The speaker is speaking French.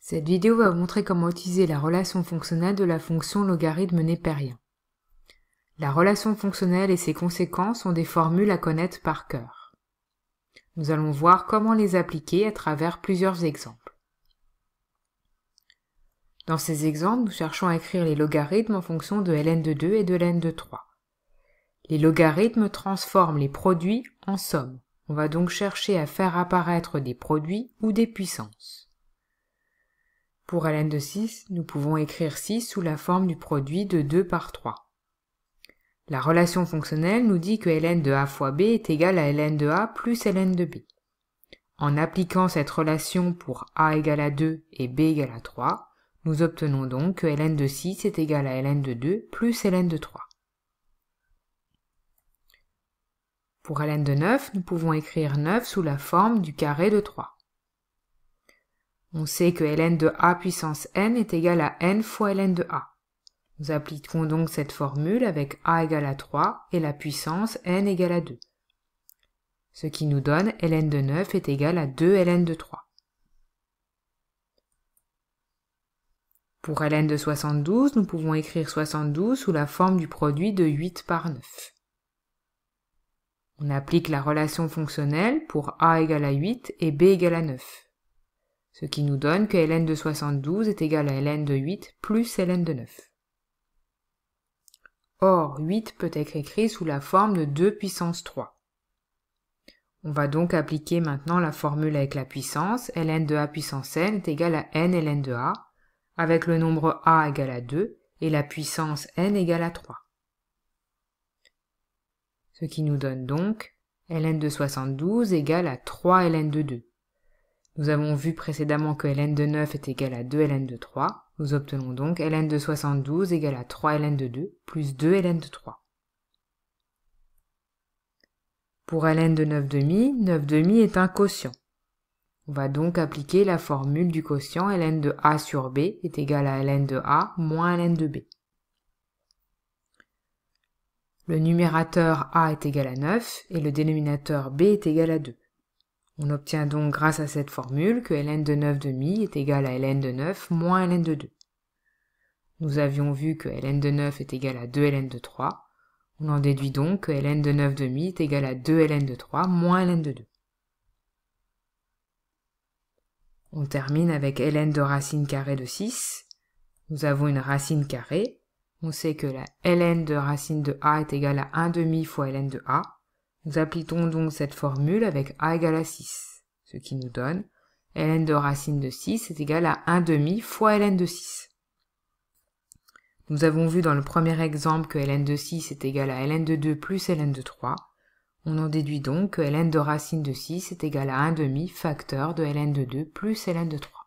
Cette vidéo va vous montrer comment utiliser la relation fonctionnelle de la fonction logarithme népérien. La relation fonctionnelle et ses conséquences sont des formules à connaître par cœur. Nous allons voir comment les appliquer à travers plusieurs exemples. Dans ces exemples, nous cherchons à écrire les logarithmes en fonction de ln de 2 et de ln de 3. Les logarithmes transforment les produits en sommes. On va donc chercher à faire apparaître des produits ou des puissances. Pour ln de 6, nous pouvons écrire 6 sous la forme du produit de 2 par 3. La relation fonctionnelle nous dit que ln de a fois b est égal à ln de a plus ln de b. En appliquant cette relation pour a égale à 2 et b égale à 3, nous obtenons donc que ln de 6 est égal à ln de 2 plus ln de 3. Pour ln de 9, nous pouvons écrire 9 sous la forme du carré de 3. On sait que ln de a puissance n est égal à n fois ln de a. Nous appliquons donc cette formule avec a égale à 3 et la puissance n égale à 2. Ce qui nous donne ln de 9 est égal à 2 ln de 3. Pour ln de 72, nous pouvons écrire 72 sous la forme du produit de 8 par 9. On applique la relation fonctionnelle pour a égale à 8 et b égale à 9. Ce qui nous donne que ln de 72 est égal à ln de 8 plus ln de 9. Or, 8 peut être écrit sous la forme de 2 puissance 3. On va donc appliquer maintenant la formule avec la puissance. Ln de a puissance n est égal à n ln de a, avec le nombre a égal à 2 et la puissance n égale à 3. Ce qui nous donne donc ln de 72 égale à 3 ln de 2. Nous avons vu précédemment que ln de 9 est égal à 2 ln de 3. Nous obtenons donc ln de 72 égale à 3 ln de 2 plus 2 ln de 3. Pour ln de 9 demi est un quotient. On va donc appliquer la formule du quotient ln de a sur b est égal à ln de a moins ln de b. Le numérateur a est égal à 9 et le dénominateur b est égal à 2. On obtient donc grâce à cette formule que ln de 9 demi est égal à ln de 9 moins ln de 2. Nous avions vu que ln de 9 est égal à 2 ln de 3. On en déduit donc que ln de 9 demi est égal à 2 ln de 3 moins ln de 2. On termine avec ln de racine carrée de 6. Nous avons une racine carrée. On sait que la ln de racine de a est égale à 1 demi fois ln de a. Nous appliquons donc cette formule avec a égale à 6, ce qui nous donne ln de racine de 6 est égal à 1 demi fois ln de 6. Nous avons vu dans le premier exemple que ln de 6 est égal à ln de 2 plus ln de 3. On en déduit donc que ln de racine de 6 est égal à 1 demi facteur de ln de 2 plus ln de 3.